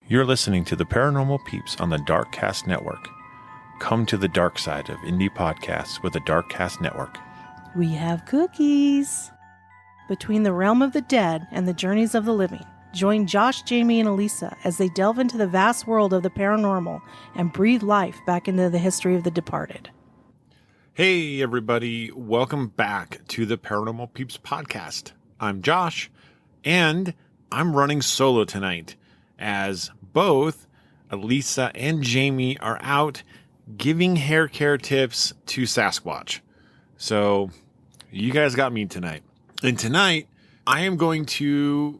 You're listening to the Paranormal Peeps on the Darkcast Network. Come to the dark side of indie podcasts with the Darkcast Network. We have cookies. Between the realm of the dead and the journeys of the living, join Josh, Jamie, and Elisa as they delve into the vast world of the paranormal and breathe life back into the history of the departed. Hey, everybody. Welcome back to the Paranormal Peeps podcast. I'm Josh, and I'm running solo tonight as both Elisa and Jamie are out giving hair care tips to Sasquatch. So you guys got me tonight. And tonight I am going to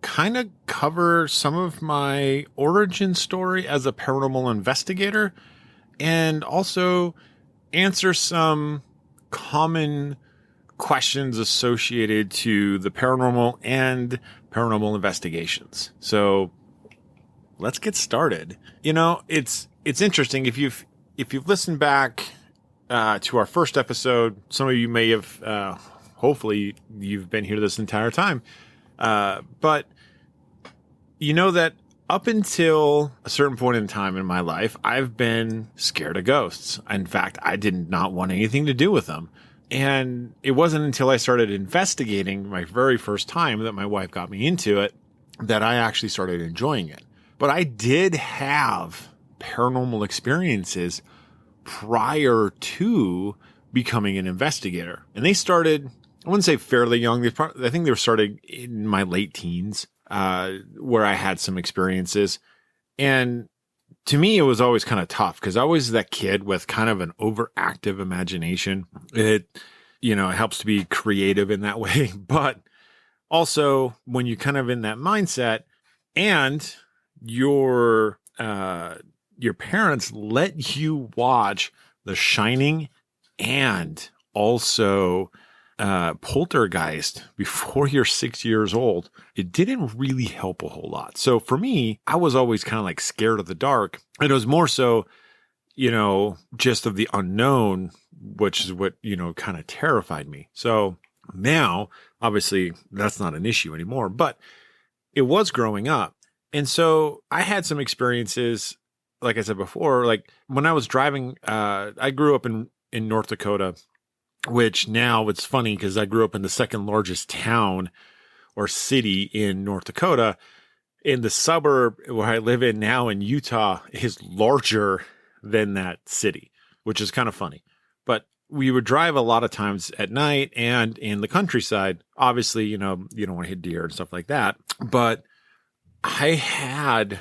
kind of cover some of my origin story as a paranormal investigator and also answer some common questions associated to the paranormal and paranormal investigations. So let's get started. You know, it's interesting if you've listened back to our first episode. Some of you may have, hopefully, you've been here this entire time. But you know that up until a certain point in time in my life, I've been scared of ghosts. In fact, I did not want anything to do with them. And it wasn't until I started investigating my very first time that my wife got me into it that I actually started enjoying it. But I did have paranormal experiences prior to becoming an investigator. And they started, I wouldn't say fairly young. I think they were started in my late teens, where I had some experiences. And to me, it was always kind of tough because I was that kid with kind of an overactive imagination. It helps to be creative in that way. But also when you're kind of in that mindset and your parents let you watch The Shining and also Poltergeist before you're 6 years old, it didn't really help a whole lot. So for me, I was always kind of like scared of the dark. And it was more so, just of the unknown, which is what, kind of terrified me. So now, obviously, that's not an issue anymore, but it was growing up. And so I had some experiences, like I said before, like when I was driving, I grew up in North Dakota, which now it's funny because I grew up in the second largest town or city in North Dakota. In the suburb where I live in now in Utah is larger than that city, which is kind of funny. But we would drive a lot of times at night and in the countryside. Obviously, you don't want to hit deer and stuff like that. But I had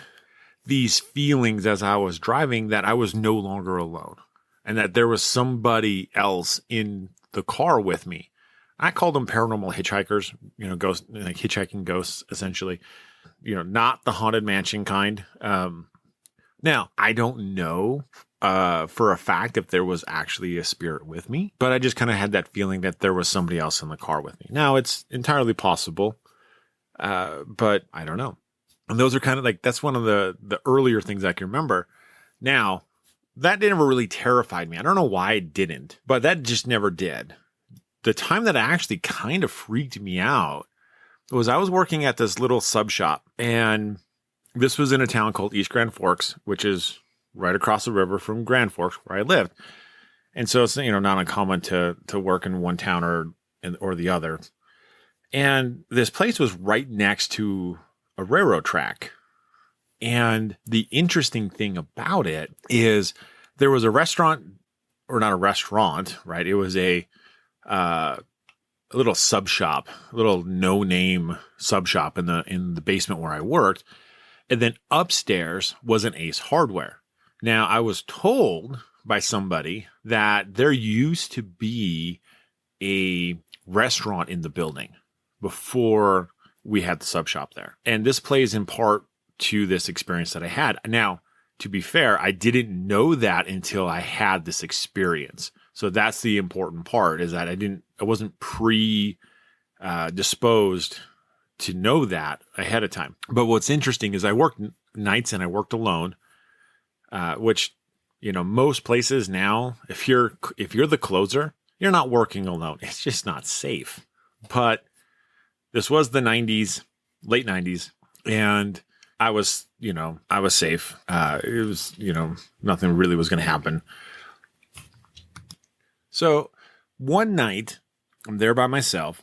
these feelings as I was driving that I was no longer alone and that there was somebody else in the car with me. I called them paranormal hitchhikers, ghosts, like hitchhiking ghosts, essentially, not the haunted mansion kind. Now, I don't know for a fact if there was actually a spirit with me, but I just kind of had that feeling that there was somebody else in the car with me. Now, it's entirely possible, but I don't know. And those are kind of like, that's one of the earlier things I can remember. Now, that never really terrified me. I don't know why it didn't, but that just never did. The time that actually kind of freaked me out was I was working at this little sub shop, and this was in a town called East Grand Forks, which is right across the river from Grand Forks where I lived. And so it's, not uncommon to work in one town or the other. And this place was right next to a railroad track. And the interesting thing about it is there was a restaurant, or not a restaurant, right? It was a little sub shop, a little no-name sub shop in the basement where I worked. And then upstairs was an Ace Hardware. Now, I was told by somebody that there used to be a restaurant in the building before we had the sub shop there. And this plays in part to this experience that I had. Now, to be fair, I didn't know that until I had this experience. So that's the important part, is that I wasn't disposed to know that ahead of time. But what's interesting is I worked nights and I worked alone, which, most places now, if you're the closer, you're not working alone. It's just not safe. But this was the 90s, late 90s, and I was I was safe. It was, nothing really was going to happen. So one night I'm there by myself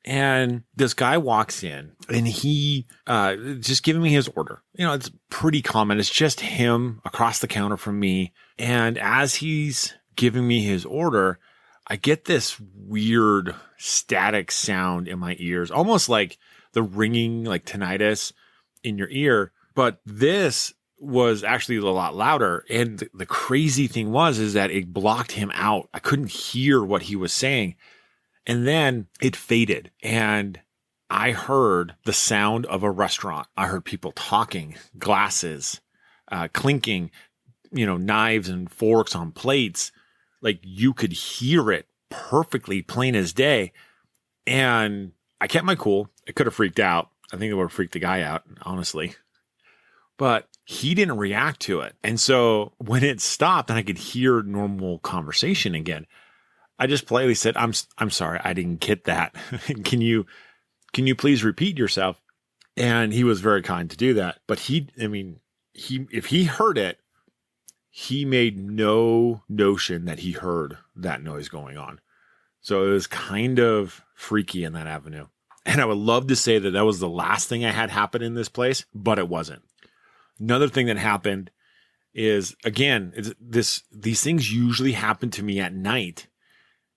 and this guy walks in and he just giving me his order. It's pretty common. It's just him across the counter from me. And as he's giving me his order, I get this weird static sound in my ears, almost like the ringing, like tinnitus in your ear. But this was actually a lot louder. And the crazy thing is that it blocked him out. I couldn't hear what he was saying. And then it faded and I heard the sound of a restaurant. I heard people talking, glasses, clinking, knives and forks on plates. Like you could hear it perfectly plain as day. And I kept my cool. It could have freaked out. I think it would have freaked the guy out, honestly. But he didn't react to it. And so when it stopped and I could hear normal conversation again, I just politely said, I'm sorry, I didn't get that. Can you please repeat yourself? And he was very kind to do that. But if he heard it, he made no notion that he heard that noise going on. So it was kind of freaky in that avenue. And I would love to say that was the last thing I had happen in this place, but it wasn't. Another thing that happened is, again, these things usually happen to me at night.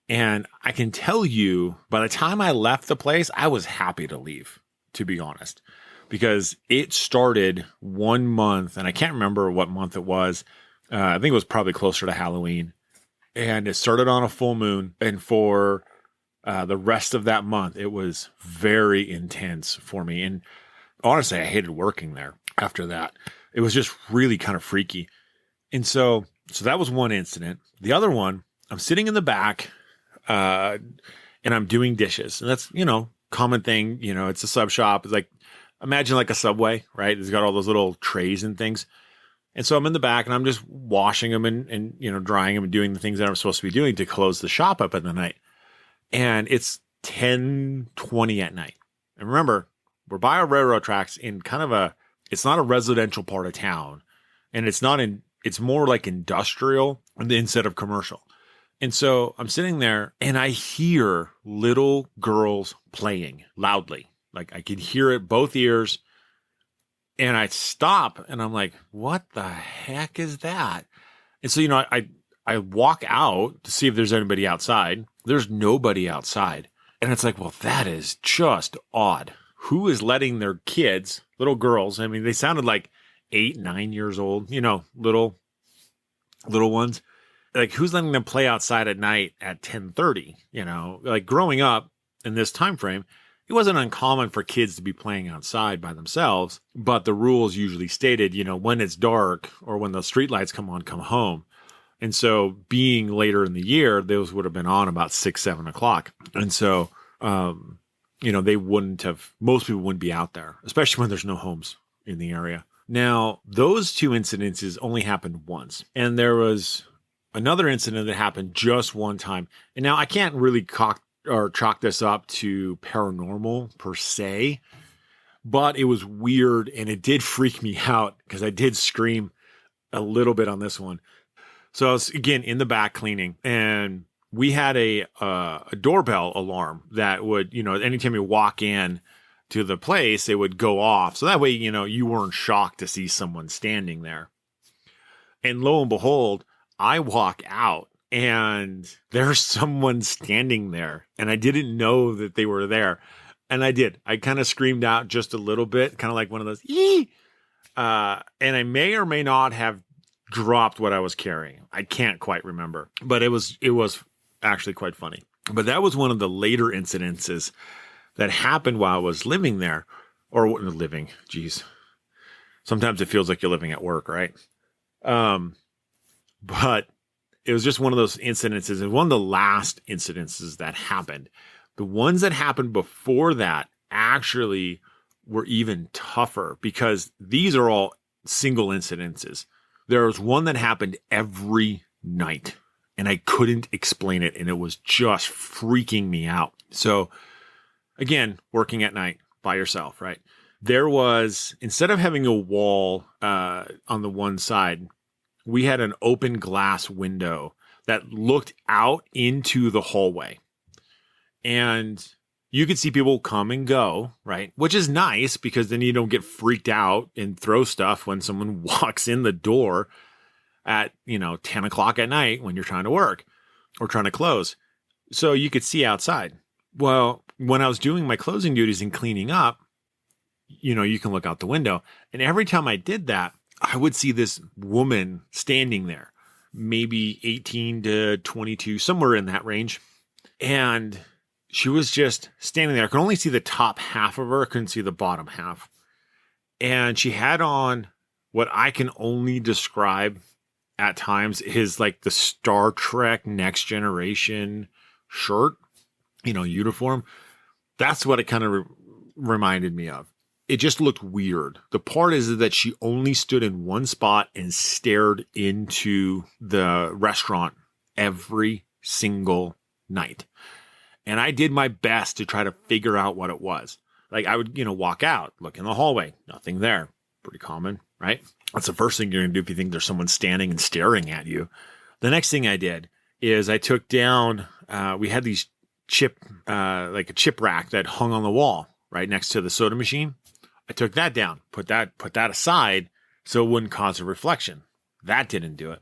And I can tell you, by the time I left the place, I was happy to leave, to be honest, because it started 1 month, and I can't remember what month it was. I think it was probably closer to Halloween. And it started on a full moon. And for the rest of that month, it was very intense for me. And honestly, I hated working there after that. It was just really kind of freaky. And so that was one incident. The other one, I'm sitting in the back and I'm doing dishes. And that's, common thing. It's a sub shop. It's like, imagine like a Subway, right? It's got all those little trays and things. And so I'm in the back and I'm just washing them and drying them and doing the things that I'm supposed to be doing to close the shop up at the night. And it's 10:20 at night. And remember, we're by our railroad tracks in kind of it's not a residential part of town. And it's more like industrial instead of commercial. And so I'm sitting there and I hear little girls playing loudly. Like I can hear it both ears. And I stop and I'm like, what the heck is that? And so, I walk out to see if there's anybody outside. There's nobody outside. And it's like, well, that is just odd. Who is letting their kids, little girls, they sounded like 8, 9 years old, little ones. Like who's letting them play outside at night at 10:30? Like growing up in this time frame, it wasn't uncommon for kids to be playing outside by themselves, but the rules usually stated, when it's dark or when the streetlights come on, come home. And so being later in the year, those would have been on about 6, 7 o'clock. And so, most people wouldn't be out there, especially when there's no homes in the area. Now, those two incidences only happened once. And there was another incident that happened just one time. And now I can't really chalk this up to paranormal per se, but it was weird and it did freak me out because I did scream a little bit on this one. So I was again in the back cleaning and we had a doorbell alarm that would, anytime you walk in to the place, it would go off. So that way, you weren't shocked to see someone standing there. And lo and behold, I walk out and there's someone standing there and I didn't know that they were there. And I did. I kind of screamed out just a little bit, kind of like one of those, ee! And I may or may not have dropped what I was carrying. I can't quite remember, but it was actually quite funny. But that was one of the later incidences that happened while I was living there or living. Geez. Sometimes it feels like you're living at work, right? But it was just one of those incidences and one of the last incidences that happened. The ones that happened before that actually were even tougher because these are all single incidences. There was one that happened every night and I couldn't explain it and it was just freaking me out. So again, working at night by yourself, right? There was, instead of having a wall on the one side, we had an open glass window that looked out into the hallway. And you could see people come and go, right? Which is nice because then you don't get freaked out and throw stuff when someone walks in the door at, 10 o'clock at night when you're trying to work or trying to close. So you could see outside. Well, when I was doing my closing duties and cleaning up, you can look out the window. And every time I did that, I would see this woman standing there, maybe 18 to 22, somewhere in that range. And she was just standing there. I could only see the top half of her. I couldn't see the bottom half. And she had on what I can only describe at times is like the Star Trek Next Generation shirt, uniform. That's what it kind of reminded me of. It just looked weird. The part is that she only stood in one spot and stared into the restaurant every single night. And I did my best to try to figure out what it was. Like I would, walk out, look in the hallway, nothing there. Pretty common, right? That's the first thing you're going to do if you think there's someone standing and staring at you. The next thing I did is I took down, we had these like a chip rack that hung on the wall right next to the soda machine. I took that down, put that aside so it wouldn't cause a reflection. That didn't do it.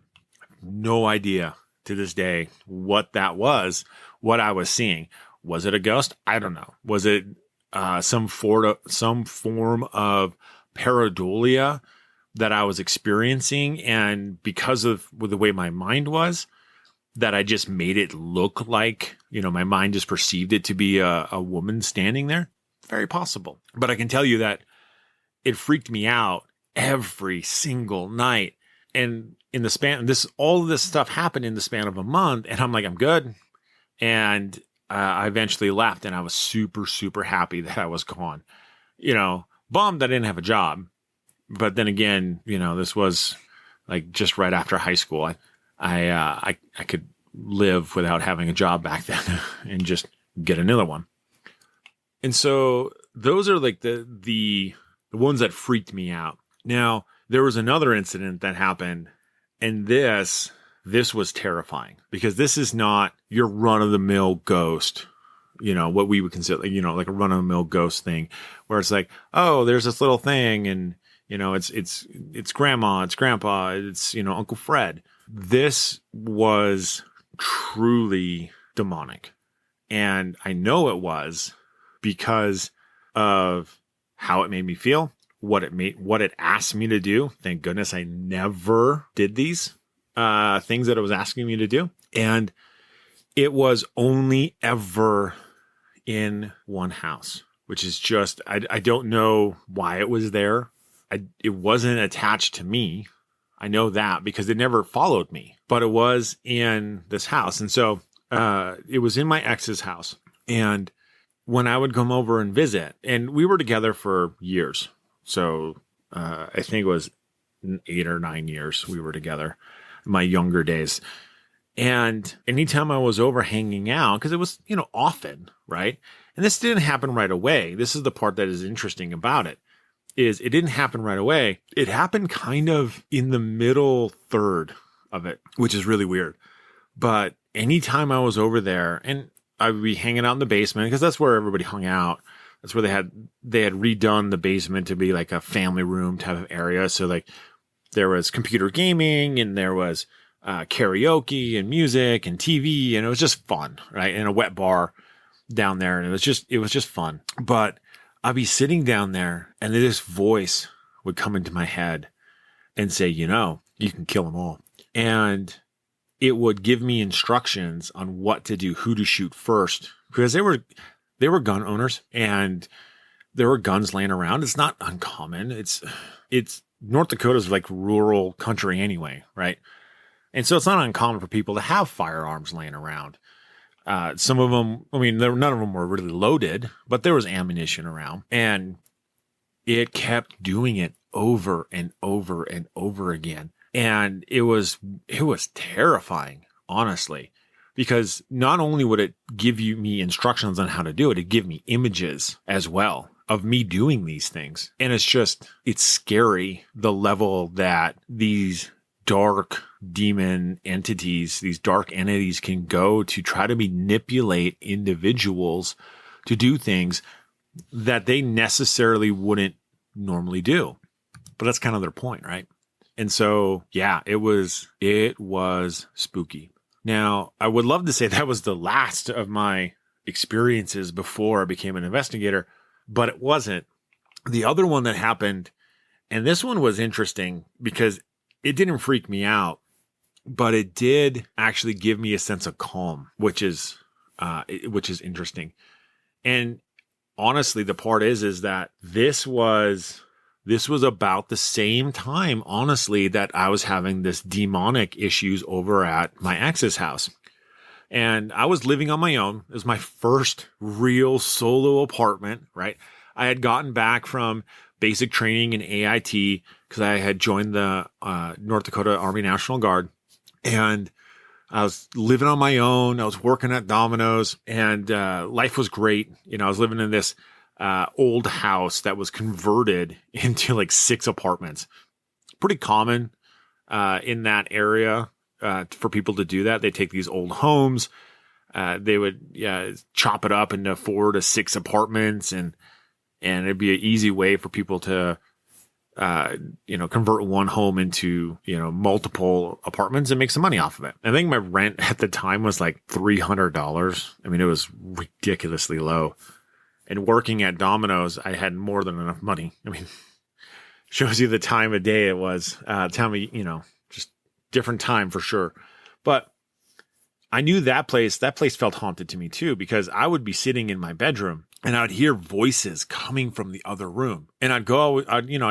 No idea to this day what that was, what I was seeing. Was it a ghost? I don't know. Was it some form of pareidolia that I was experiencing? And because of the way my mind was, that I just made it look like, my mind just perceived it to be a woman standing there? Very possible. But I can tell you that it freaked me out every single night. And in the span, all of this stuff happened in the span of a month. And I'm like, I'm good. And I eventually left, and I was super, super happy that I was gone. Bummed I didn't have a job. But then again, this was like just right after high school. I could live without having a job back then and just get another one. And so those are like the ones that freaked me out. Now, there was another incident that happened, and this was terrifying because this is not your run-of-the-mill ghost, what we would consider, like a run-of-the-mill ghost thing where it's like, oh, there's this little thing and, it's grandma, it's grandpa, it's, Uncle Fred. This was truly demonic. And I know it was because of how it made me feel, what it asked me to do. Thank goodness I never did these things that it was asking me to do. And it was only ever in one house, which is just, I don't know why it was there. It wasn't attached to me. I know that because it never followed me, but it was in this house. And so it was in my ex's house. And when I would come over and visit, and we were together for years. So I think it was 8 or 9 years we were together, my younger days. And anytime I was over hanging out, because it was, often, right? And this didn't happen right away. This is the part that is interesting about it, is it didn't happen right away. It happened kind of in the middle third of it, which is really weird. But anytime I was over there, and I would be hanging out in the basement because that's where everybody hung out. That's where they had redone the basement to be like a family room type of area. So like there was computer gaming and there was karaoke and music and TV, and it was just fun, right? And a wet bar down there, and it was just fun. But I'd be sitting down there, and this voice would come into my head and say, you can kill them all, and it would give me instructions on what to do, who to shoot first, because they were gun owners and there were guns laying around. It's not uncommon. It's North Dakota's like rural country anyway, right? And so it's not uncommon for people to have firearms laying around. Some of them, none of them were really loaded, but there was ammunition around, and it kept doing it over and over and over again. And it was terrifying, honestly, because not only would it give me instructions on how to do it, it'd give me images as well. of me doing these things. And it's scary, the level that these dark demon entities, these dark entities can go to try to manipulate individuals to do things that they necessarily wouldn't normally do. But that's kind of their point, right? And so, yeah, it was spooky. Now, I would love to say that was the last of my experiences before I became an investigator, but it wasn't. The other one that happened, and this one was interesting because it didn't freak me out, but it did actually give me a sense of calm, which is interesting. And honestly, the part is that this was about the same time, honestly, that I was having this demonic issues over at my ex's house. And I was living on my own. It was my first real solo apartment, right? I had gotten back from basic training in AIT because I had joined the North Dakota Army National Guard. And I was living on my own. I was working at Domino's, and life was great. I was living in this old house that was converted into like 6 apartments. Pretty common in that area for people to do that. They take these old homes, they would chop it up into 4 to 6 apartments, and it'd be an easy way for people to convert one home into multiple apartments and make some money off of it. I think my rent at the time was like $300. I mean, it was ridiculously low. And working at Domino's, I had more than enough money. I mean, shows you the time of day it was. Just different time for sure. But I knew that place felt haunted to me too, because I would be sitting in my bedroom and I'd hear voices coming from the other room. And I'd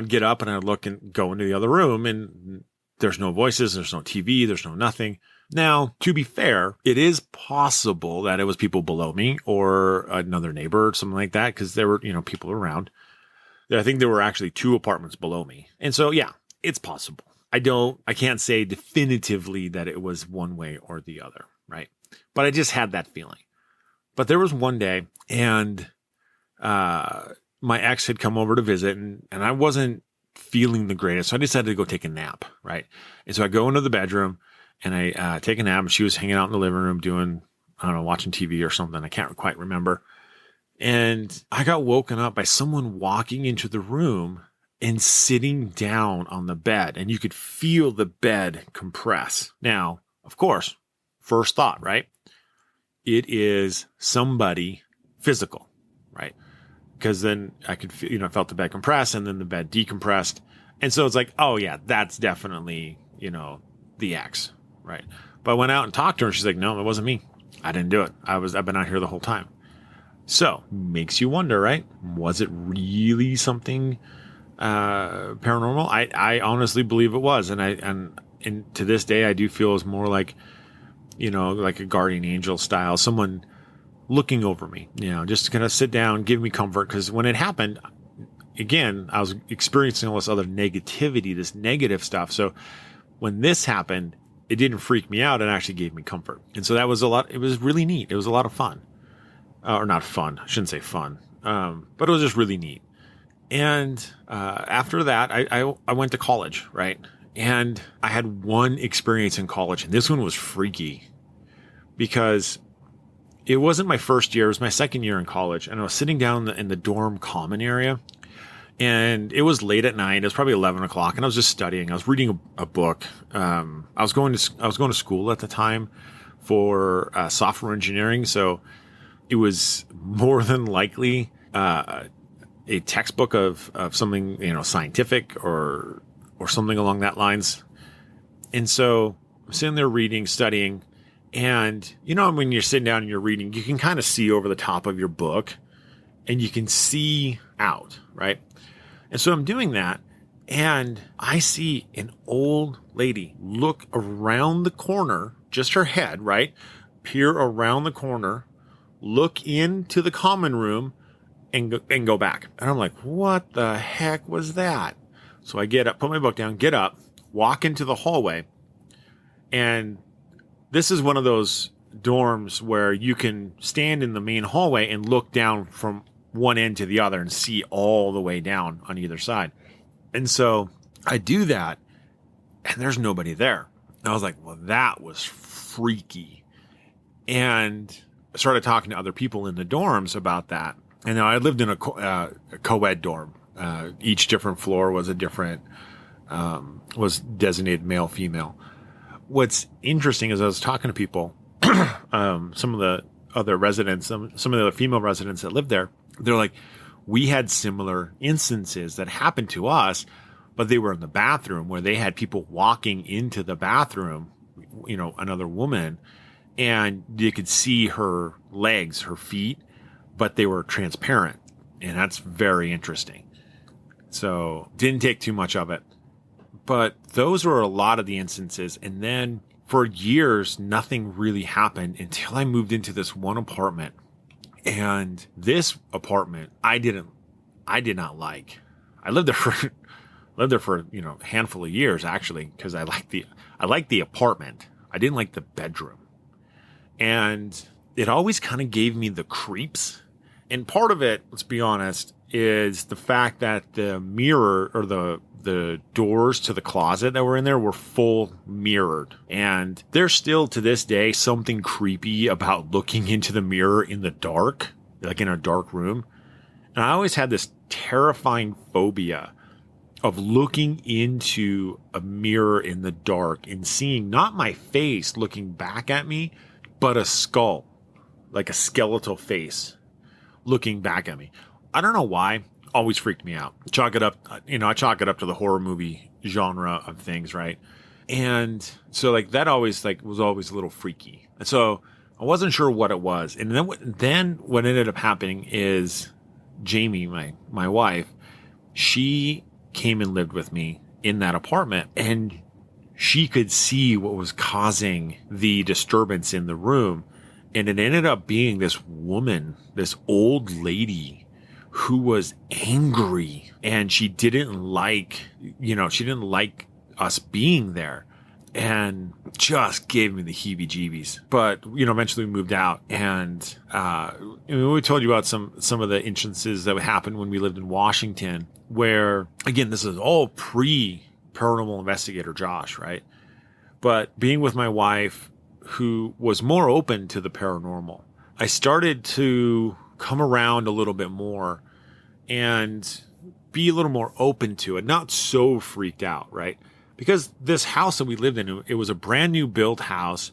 get up and I'd look and go into the other room, and there's no voices, there's no TV, there's no nothing. Now, to be fair, it is possible that it was people below me or another neighbor or something like that, because there were, people around. I think there were actually 2 apartments below me. And so, yeah, it's possible. I can't say definitively that it was one way or the other, right? But I just had that feeling. But there was one day, and my ex had come over to visit, and I wasn't feeling the greatest. So I decided to go take a nap, right? And so I go into the bedroom, and I take a nap, and she was hanging out in the living room doing, I don't know, watching TV or something. I can't quite remember. And I got woken up by someone walking into the room and sitting down on the bed, and you could feel the bed compress. Now, of course, first thought, right? It is somebody physical, right? Because then I could feel, I felt the bed compress, and then the bed decompressed. And so it's like, oh yeah, that's definitely, the ex. Right. But I went out and talked to her, and she's like, no, it wasn't me. I didn't do it. I've been out here the whole time. So makes you wonder, right? Was it really something paranormal? I honestly believe it was. And to this day, I do feel it was more like, like a guardian angel style, someone looking over me, just to kind of sit down, give me comfort. Because when it happened, again, I was experiencing all this other negativity, this negative stuff. So when this happened, it didn't freak me out. It actually gave me comfort. And so that was it was really neat. It was a lot of fun. Or not fun. I shouldn't say fun. But it was just really neat. And after that, I went to college, right? And I had one experience in college, and this one was freaky because it wasn't my first year. It was my second year in college. And I was sitting down in the dorm common area, and it was late at night. It was probably 11 o'clock, and I was just studying. I was reading a book. I was going to school at the time for software engineering. So it was more than likely a textbook of something, scientific or something along that lines. And so I'm sitting there reading, studying, and when you're sitting down and you're reading, you can kind of see over the top of your book, and you can see out, right? And so I'm doing that, and I see an old lady look around the corner, just her head, right? Peer around the corner, look into the common room, and go back. And I'm like, what the heck was that? So I get up, put my book down, get up, walk into the hallway. And this is one of those dorms where you can stand in the main hallway and look down from one end to the other and see all the way down on either side. And so I do that, and there's nobody there. And I was like, well, that was freaky. And I started talking to other people in the dorms about that. And now I lived in a co-ed dorm. Each different floor was a different, was designated male, female. What's interesting is I was talking to people, some of the other residents, some of the other female residents that lived there. They're like, we had similar instances that happened to us, but they were in the bathroom where they had people walking into the bathroom, you know, another woman, and you could see her legs, her feet, but they were transparent. And that's very interesting. So didn't take too much of it, but those were a lot of the instances. And then for years, nothing really happened until I moved into this one apartment. And this apartment, I did not like. I lived there for, you know, a handful of years actually, because I liked the apartment. I didn't like the bedroom. And it always kind of gave me the creeps. And part of it, let's be honest, is the fact that the mirror or the doors to the closet that were in there were full mirrored. And there's still to this day something creepy about looking into the mirror in the dark, like in a dark room. And I always had this terrifying phobia of looking into a mirror in the dark and seeing not my face looking back at me, but a skull, like a skeletal face looking back at me. I don't know why. Always freaked me out. I chalk it up to the horror movie genre of things, right? And so like that always was always a little freaky. And so I wasn't sure what it was. And then what ended up happening is Jamie, my wife, she came and lived with me in that apartment, and she could see what was causing the disturbance in the room. And it ended up being this woman, this old lady who was angry, and she didn't like us being there, and just gave me the heebie-jeebies. But, you know, eventually we moved out, and we told you about some of the instances that would happen when we lived in Washington, where, again, this is all pre-paranormal investigator Josh, right? But being with my wife, who was more open to the paranormal, I started to come around a little bit more and be a little more open to it, not so freaked out, right? Because this house that we lived in, it was a brand new built house.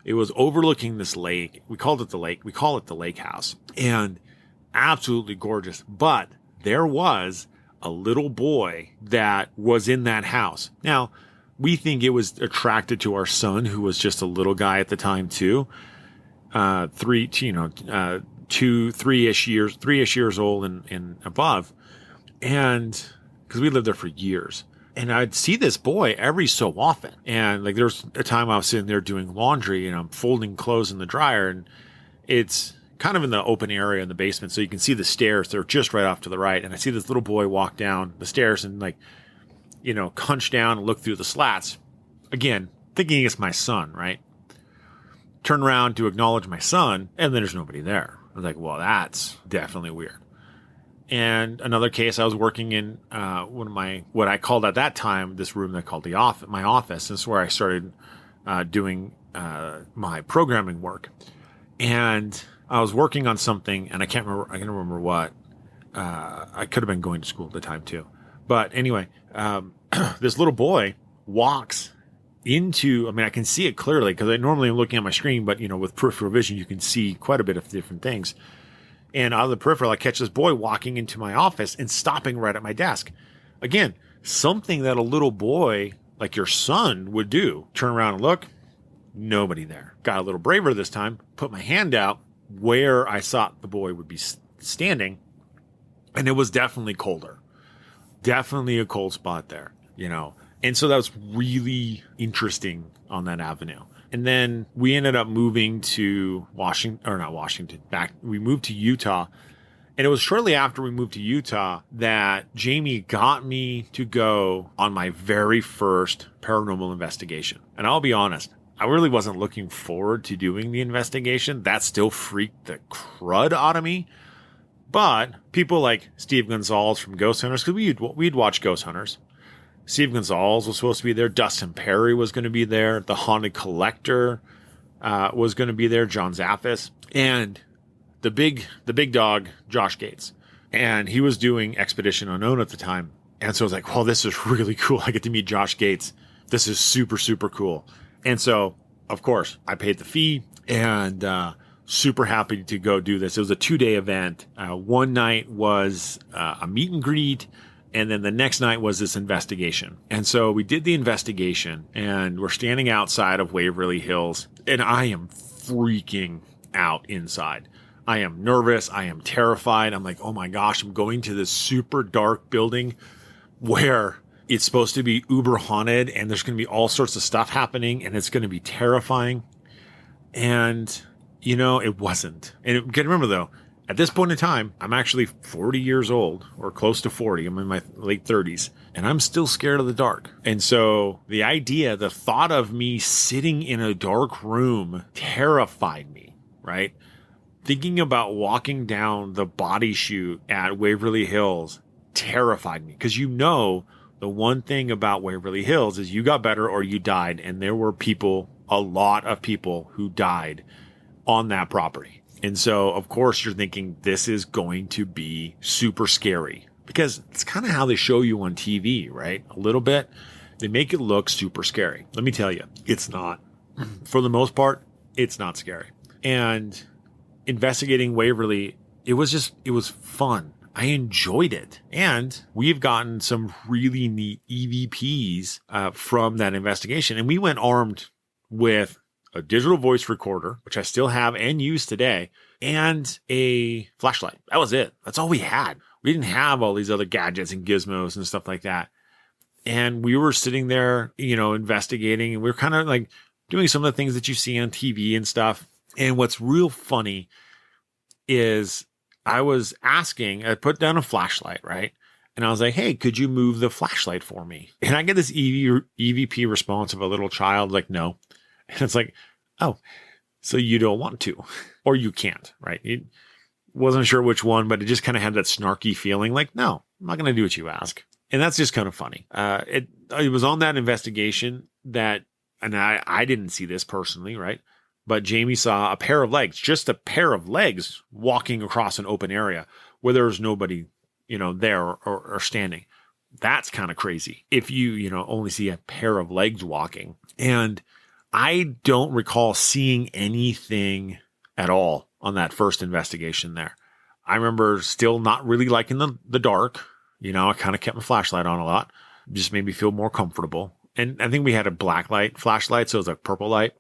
It was overlooking this lake. We called it the lake. We call it the lake house, and absolutely gorgeous. But there was a little boy that was in that house. Now, we think it was attracted to our son, who was just a little guy at the time too. 3-ish years old and above. And because we lived there for years, and I'd see this boy every so often. And like, there's a time I was sitting there doing laundry, and I'm folding clothes in the dryer, and it's kind of in the open area in the basement. So you can see the stairs. They're just right off to the right. And I see this little boy walk down the stairs and hunch down and look through the slats. Again, thinking it's my son, right? Turn around to acknowledge my son, and then there's nobody there. I was like, well, that's definitely weird. And another case, I was working in what I called at that time, this room that I called my office. This is where I started doing my programming work. And I was working on something, and I can't remember what. I could have been going to school at the time too. But anyway, this little boy walks into, I can see it clearly because I normally am looking at my screen, but with peripheral vision, you can see quite a bit of different things. And out of the peripheral, I catch this boy walking into my office and stopping right at my desk. Again, something that a little boy like your son would do. Turn around and look, nobody there. Got a little braver this time, put my hand out where I thought the boy would be standing, and it was definitely colder. Definitely a cold spot there, And so that was really interesting on that avenue. And then we ended up moving to we moved to Utah. And it was shortly after we moved to Utah that Jamie got me to go on my very first paranormal investigation. And I'll be honest, I really wasn't looking forward to doing the investigation. That still freaked the crud out of me. But people like Steve Gonzalez from Ghost Hunters, because we'd watch Ghost Hunters. Steve Gonzalez was supposed to be there. Dustin Perry was going to be there. The Haunted Collector was going to be there. John Zaffis. And the big dog, Josh Gates. And he was doing Expedition Unknown at the time. And so I was like, well, this is really cool. I get to meet Josh Gates. This is super, super cool. And so, of course, I paid the fee and super happy to go do this. It was a 2-day event. One night was a meet and greet. And then the next night was this investigation. And so we did the investigation and we're standing outside of Waverly Hills. And I am freaking out inside. I am nervous. I am terrified. I'm like, oh my gosh, I'm going to this super dark building where it's supposed to be uber haunted and there's going to be all sorts of stuff happening and it's going to be terrifying. And, it wasn't. And you can remember though, at this point in time, I'm actually 40 years old or close to 40. I'm in my late 30s and I'm still scared of the dark. And so the thought of me sitting in a dark room terrified me, right? Thinking about walking down the body chute at Waverly Hills terrified me because the one thing about Waverly Hills is you got better or you died. And there were a lot of people who died on that property. And so, of course, you're thinking this is going to be super scary because it's kind of how they show you on TV, right? A little bit. They make it look super scary. Let me tell you, it's not. For the most part, it's not scary. And investigating Waverly, it was fun. I enjoyed it. And we've gotten some really neat EVPs from that investigation. And we went armed with a digital voice recorder, which I still have and use today, and a flashlight. That was it. That's all we had. We didn't have all these other gadgets and gizmos and stuff like that. And we were sitting there, investigating, and we were kind of like doing some of the things that you see on TV and stuff. And what's real funny is I put down a flashlight, right? And I was like, hey, could you move the flashlight for me? And I get this EVP response of a little child, like, no. And it's like, oh, so you don't want to, or you can't, right? It wasn't sure which one, but it just kind of had that snarky feeling like, no, I'm not going to do what you ask. And that's just kind of funny. It was on that investigation and I didn't see this personally, right? But Jamie saw just a pair of legs walking across an open area where there was nobody, there or standing. That's kind of crazy if you, only see a pair of legs walking. And I don't recall seeing anything at all on that first investigation there. I remember still not really liking the dark. I kind of kept my flashlight on a lot. Just made me feel more comfortable. And I think we had a black light flashlight, so it was a purple light.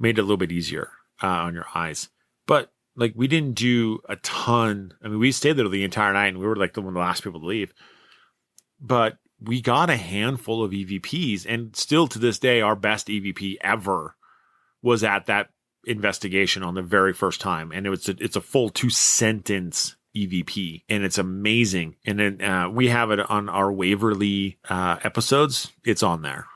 Made it a little bit easier on your eyes. But we didn't do a ton. I mean, we stayed there the entire night and we were one of the last people to leave. But we got a handful of EVPs, and still to this day, our best EVP ever was at that investigation on the very first time. And it's a full 2-sentence EVP, and it's amazing. And then we have it on our Waverly episodes. It's on there.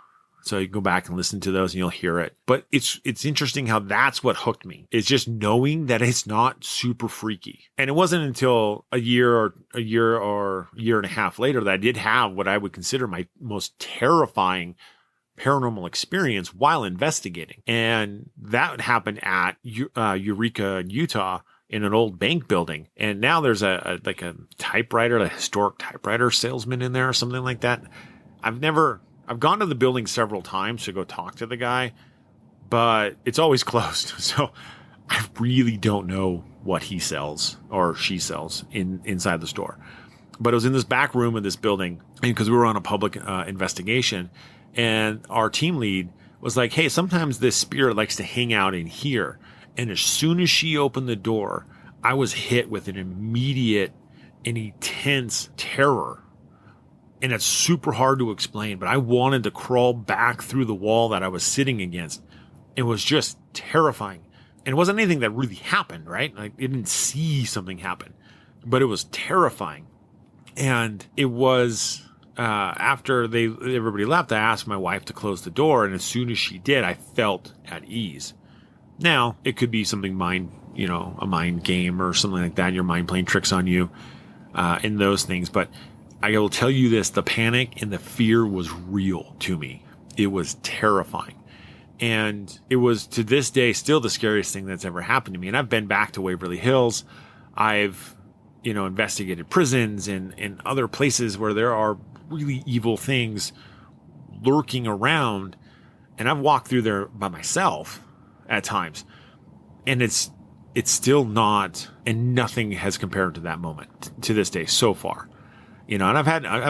So you can go back and listen to those and you'll hear it. But it's interesting how that's what hooked me. It's just knowing that it's not super freaky. And it wasn't until a year and a half later that I did have what I would consider my most terrifying paranormal experience while investigating. And that happened at Eureka, Utah, in an old bank building. And now there's a typewriter, a historic typewriter salesman in there or something like that. I've gone to the building several times to go talk to the guy, but it's always closed. So I really don't know what he sells or she sells inside the store. But it was in this back room of this building because we were on a public investigation, and our team lead was like, hey, sometimes this spirit likes to hang out in here. And as soon as she opened the door, I was hit with an immediate and intense terror. And it's super hard to explain, but I wanted to crawl back through the wall that I was sitting against. It was just terrifying. And it wasn't anything that really happened, right? I didn't see something happen, but it was terrifying. And it was after everybody left, I asked my wife to close the door. And as soon as she did, I felt at ease. Now, it could be something mind a mind game or something like that. Your mind playing tricks on you, in those things. But I will tell you this, the panic and the fear was real to me. It was terrifying. And it was, to this day, still the scariest thing that's ever happened to me. And I've been back to Waverly Hills. I've, investigated prisons and other places where there are really evil things lurking around. And I've walked through there by myself at times. And it's still not, and nothing has compared to that moment to this day so far. And I've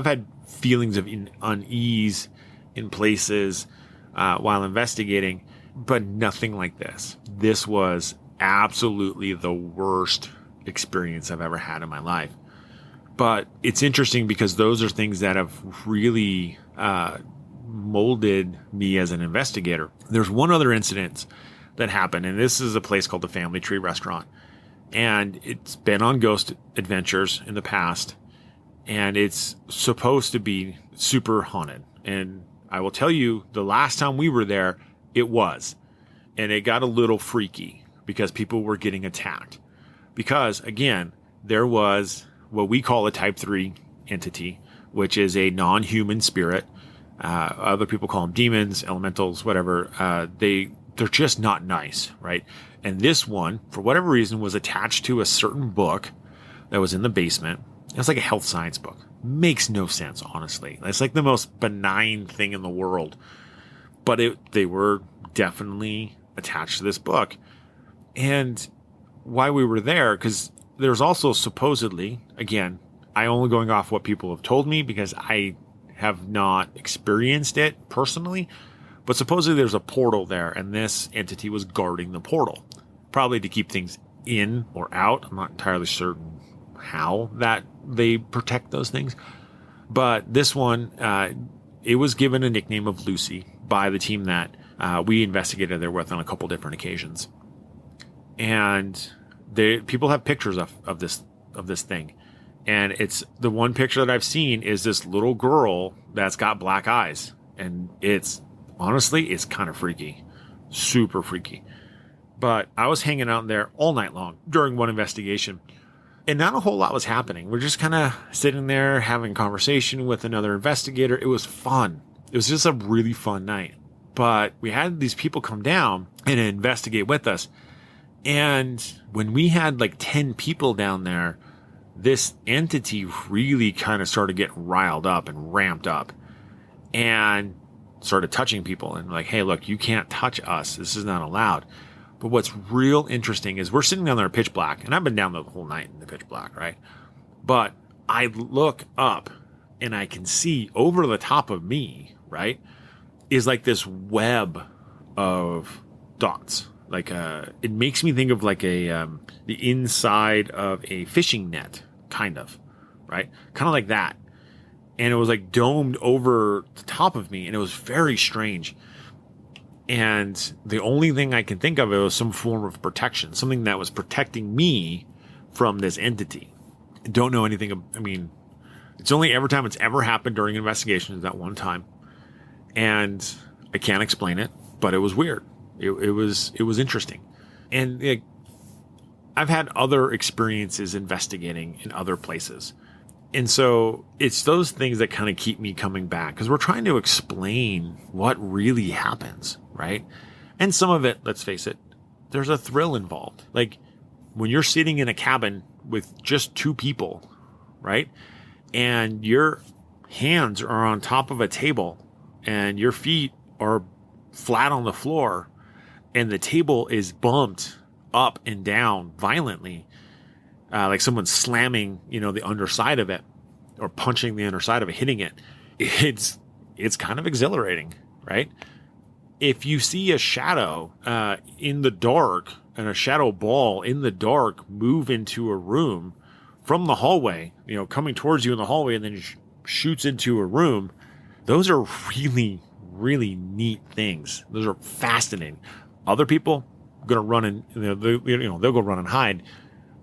had feelings of unease in places while investigating, but nothing like this. This was absolutely the worst experience I've ever had in my life. But it's interesting because those are things that have really molded me as an investigator. There's one other incident that happened, and this is a place called the Family Tree Restaurant. And it's been on ghost adventures in the past, and it's supposed to be super haunted. And I will tell you, the last time we were there, it was. And it got a little freaky because people were getting attacked. Because, again, there was what we call a type 3 entity, which is a non-human spirit. Other people call them demons, elementals, whatever. They're just not nice, right? And this one, for whatever reason, was attached to a certain book that was in the basement. It was like a health science book. Makes no sense, honestly. It's like the most benign thing in the world. But they were definitely attached to this book. And why we were there, because there's also supposedly, again, I only going off what people have told me because I have not experienced it personally, but supposedly there's a portal there, and this entity was guarding the portal, probably to keep things in or out. I'm not entirely certain how that they protect those things. But this one, it was given a nickname of Lucy by the team that we investigated there with on a couple different occasions. And people have pictures of this thing. And it's the one picture that I've seen is this little girl that's got black eyes. And honestly, it's kind of freaky, super freaky. But I was hanging out there all night long during one investigation, and not a whole lot was happening. We're just kind of sitting there having a conversation with another investigator. It was fun. It was just a really fun night. But we had these people come down and investigate with us. And when we had like 10 people down there, this entity really kind of started getting riled up and ramped up and started touching people and like, hey, look, you can't touch us. This is not allowed. But what's real interesting is we're sitting down there pitch black, and I've been down there the whole night in the pitch black, right? But I look up and I can see over the top of me, right, is like this web of dots. Like it makes me think of like the inside of a fishing net, kind of, right? Kind of like that. And it was like domed over the top of me, and it was very strange. And the only thing I can think of, it was some form of protection, something that was protecting me from this entity. I don't know anything. I mean, it's only every time it's ever happened during investigations that one time. And I can't explain it, but it was weird. It was interesting. And I've had other experiences investigating in other places. And so it's those things that kind of keep me coming back, because we're trying to explain what really happens, right? And some of it, let's face it, there's a thrill involved. Like when you're sitting in a cabin with just two people, right? And your hands are on top of a table and your feet are flat on the floor and the table is bumped up and down violently, like someone's slamming, the underside of it or punching the underside of it, hitting it. It's kind of exhilarating, right? If you see a shadow in the dark and a shadow ball in the dark move into a room from the hallway, coming towards you in the hallway and then shoots into a room, those are really, really neat things. Those are fascinating. Other people going to run and they'll go run and hide.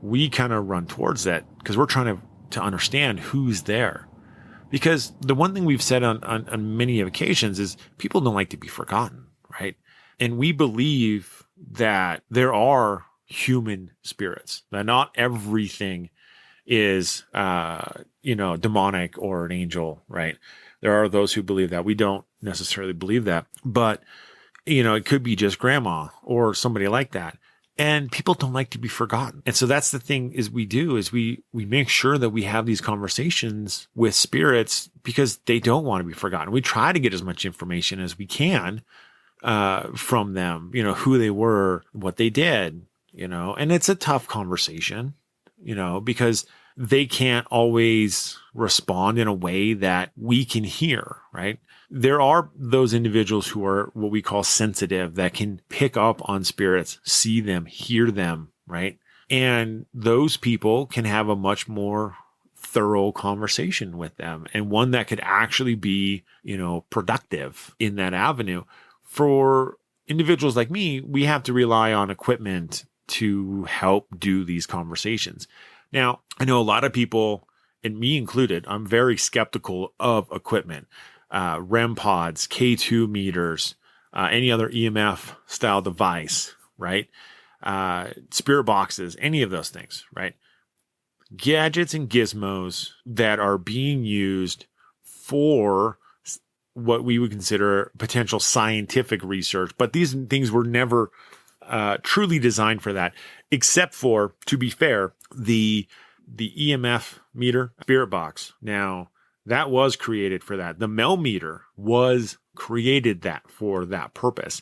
We kind of run towards that because we're trying to understand who's there. Because the one thing we've said on many occasions is people don't like to be forgotten, right? And we believe that there are human spirits. That not everything is, demonic or an angel, right? There are those who believe that. We don't necessarily believe that, but it could be just grandma or somebody like that. And people don't like to be forgotten. And so that's the thing we make sure that we have these conversations with spirits because they don't want to be forgotten. We try to get as much information as we can from them, who they were, what they did, and it's a tough conversation, because they can't always respond in a way that we can hear, right? There are those individuals who are what we call sensitive that can pick up on spirits, see them, hear them, right? And those people can have a much more thorough conversation with them and one that could actually be, productive in that avenue. For individuals like me, we have to rely on equipment to help do these conversations. Now, I know a lot of people, and me included, I'm very skeptical of equipment. REM pods, K2 meters, any other EMF style device, right? Spirit boxes, any of those things, right? Gadgets and gizmos that are being used for what we would consider potential scientific research, but these things were never truly designed for that, except for, to be fair, the EMF meter spirit box. Now, that was created for that. The Mel meter was created for that purpose.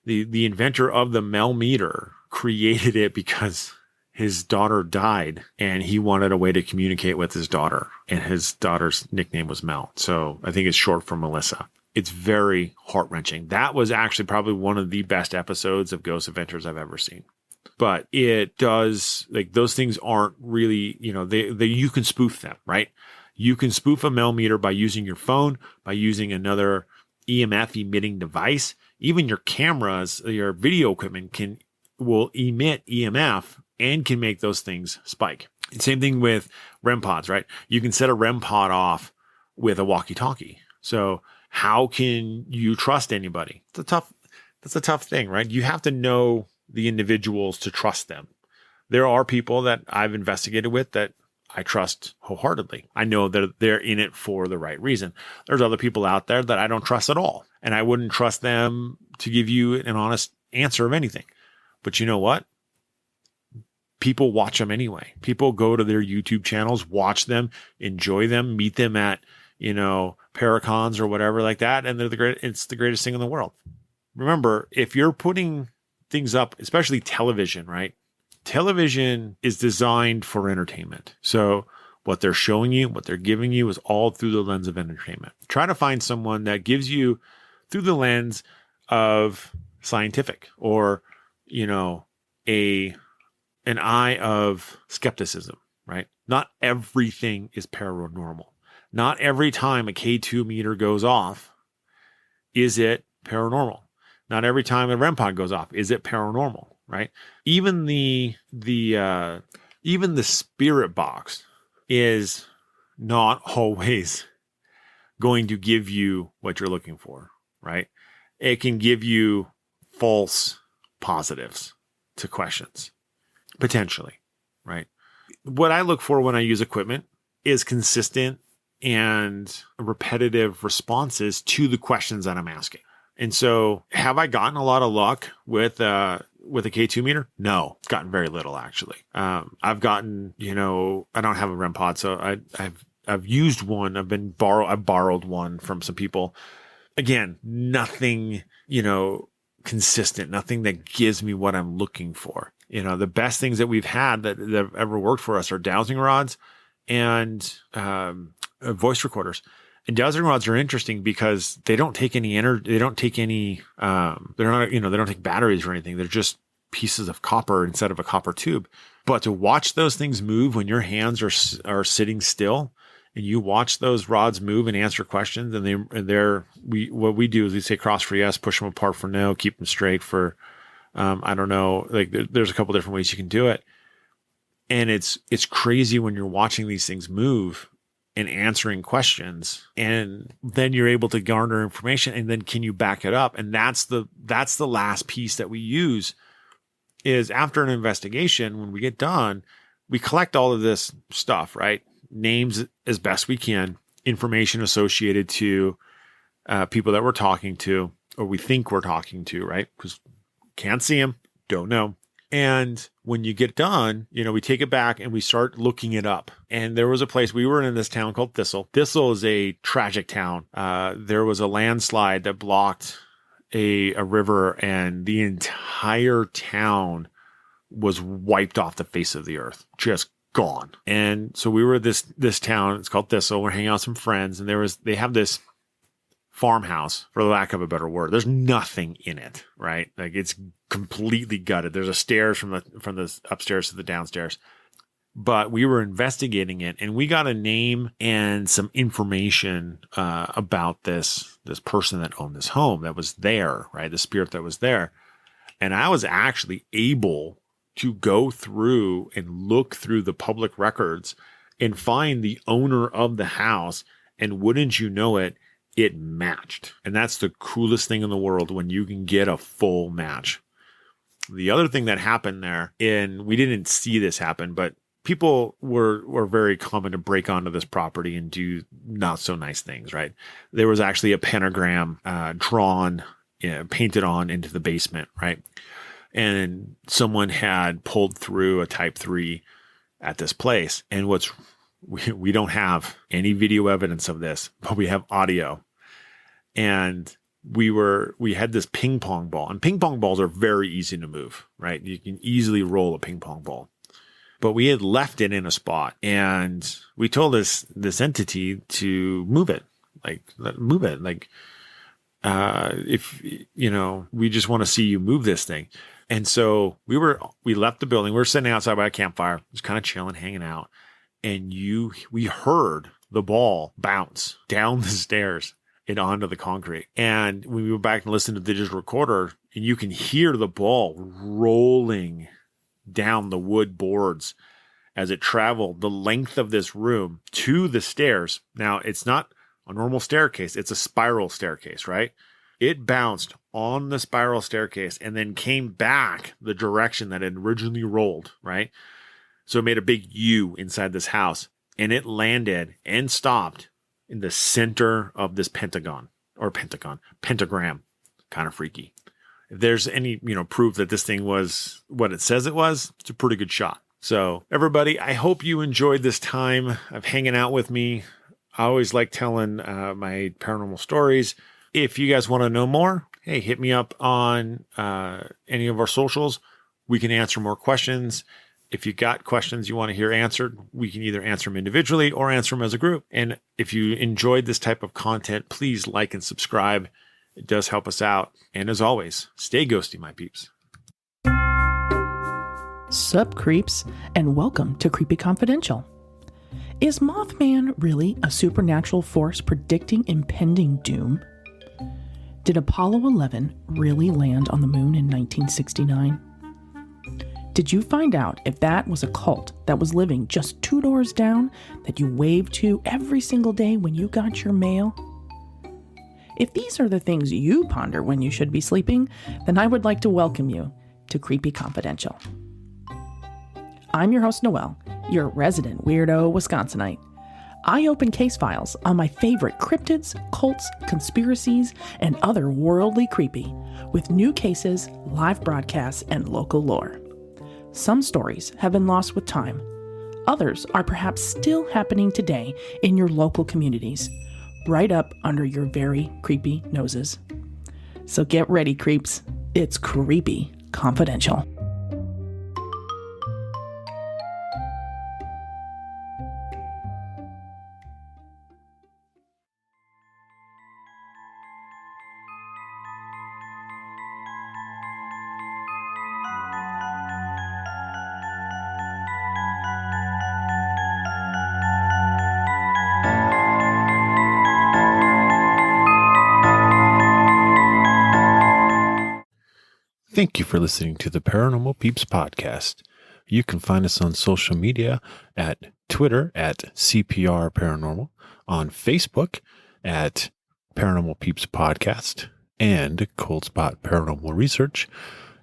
The inventor of the Mel meter created it because his daughter died and he wanted a way to communicate with his daughter. And his daughter's nickname was Mel. So I think it's short for Melissa. It's very heart-wrenching. That was actually probably one of the best episodes of Ghost Adventures I've ever seen. But it does, those things aren't really, you can spoof them, right? You can spoof a Mel meter by using your phone, by using another EMF emitting device. Even your cameras, your video equipment will emit EMF and can make those things spike. Same thing with REM pods, right? You can set a REM pod off with a walkie-talkie. So how can you trust anybody? That's a tough thing, right? You have to know the individuals to trust them. There are people that I've investigated with that I trust wholeheartedly. I know that they're in it for the right reason. There's other people out there that I don't trust at all. And I wouldn't trust them to give you an honest answer of anything. But you know what? People watch them anyway. People go to their YouTube channels, watch them, enjoy them, meet them at, Paracons or whatever like that. And it's the greatest thing in the world. Remember, if you're putting things up, especially television, right? Television is designed for entertainment. So what they're showing you, what they're giving you is all through the lens of entertainment. Try to find someone that gives you through the lens of scientific or, an eye of skepticism, right? Not everything is paranormal. Not every time a K2 meter goes off, is it paranormal? Not every time a REM pod goes off, is it paranormal? Right? Even the spirit box is not always going to give you what you're looking for, right? It can give you false positives to questions, potentially, right? What I look for when I use equipment is consistent and repetitive responses to the questions that I'm asking. And so have I gotten a lot of luck with a K2 meter? No, gotten very little actually. I've gotten, I don't have a REM pod, so I've used one. I borrowed one from some people. Again, nothing, consistent, nothing that gives me what I'm looking for. The best things that we've had that have ever worked for us are dowsing rods and voice recorders. And dowsing rods are interesting because they don't take any energy. They don't take any, they don't take batteries or anything. They're just pieces of copper instead of a copper tube. But to watch those things move when your hands are sitting still and you watch those rods move and answer questions, and what we do is we say cross for yes, push them apart for no, keep them straight for, I don't know, there's a couple different ways you can do it. And it's crazy when you're watching these things move and answering questions, and then you're able to garner information, and then can you back it up? And that's the last piece that we use is after an investigation, when we get done, we collect all of this stuff, right? Names as best we can, information associated to people that we're talking to, or we think we're talking to, right? Because can't see them, don't know. And when you get done, we take it back and we start looking it up. And there was a place, we were in this town called Thistle. Thistle is a tragic town. There was a landslide that blocked a river, and the entire town was wiped off the face of the earth, just gone. And so we were this town, it's called Thistle. We're hanging out with some friends, and they have this farmhouse, for the lack of a better word. There's nothing in it, right? Like, it's completely gutted. There's a stairs from the upstairs to the downstairs. But we were investigating it, and we got a name and some information about this person that owned this home, that was there, right? The spirit that was there. And I was actually able to go through and look through the public records and find the owner of the house. And wouldn't you know it, it matched. And that's the coolest thing in the world, when you can get a full match. The other thing that happened there, and we didn't see this happen, but people were very common to break onto this property and do not so nice things, right? There was actually a pentagram drawn, painted on into the basement, right? And someone had pulled through a type 3 at this place. And we don't have any video evidence of this, but we have audio. And we had this ping pong ball, and ping pong balls are very easy to move, right? You can easily roll a ping pong ball. But we had left it in a spot, and we told this entity to move it, if we just want to see you move this thing. And so we left the building. We were sitting outside by a campfire, just kind of chilling, hanging out, and we heard the ball bounce down the stairs and onto the concrete. And when we went back and listened to the digital recorder, and you can hear the ball rolling down the wood boards as it traveled the length of this room to the stairs. Now, it's not a normal staircase. It's a spiral staircase, right? It bounced on the spiral staircase and then came back the direction that it originally rolled, right? So it made a big U inside this house, and it landed and stopped in the center of this pentagram. Kind of freaky. If there's any, proof that this thing was what it says it was, it's a pretty good shot. So everybody, I hope you enjoyed this time of hanging out with me. I always like telling my paranormal stories. If you guys want to know more, hey, hit me up on any of our socials. We can answer more questions. If you got questions you want to hear answered, we can either answer them individually or answer them as a group. And if you enjoyed this type of content, please like and subscribe. It does help us out. And as always, stay ghosty, my peeps. Sup, creeps, and welcome to Creepy Confidential. Is Mothman really a supernatural force predicting impending doom? Did Apollo 11 really land on the moon in 1969? Did you find out if that was a cult that was living just 2 doors down that you waved to every single day when you got your mail? If these are the things you ponder when you should be sleeping, then I would like to welcome you to Creepy Confidential. I'm your host, Noelle, your resident weirdo Wisconsinite. I open case files on my favorite cryptids, cults, conspiracies, and other worldly creepy, with new cases, live broadcasts, and local lore. Some stories have been lost with time. Others are perhaps still happening today in your local communities, right up under your very creepy noses. So get ready, creeps. It's Creepy Confidential. Thank you for listening to the Paranormal Peeps podcast. You can find us on social media at Twitter at CPR Paranormal, on Facebook at Paranormal Peeps Podcast and Cold Spot Paranormal Research,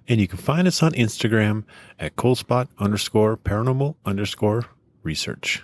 And you can find us on Instagram at coldspot_paranormal_research.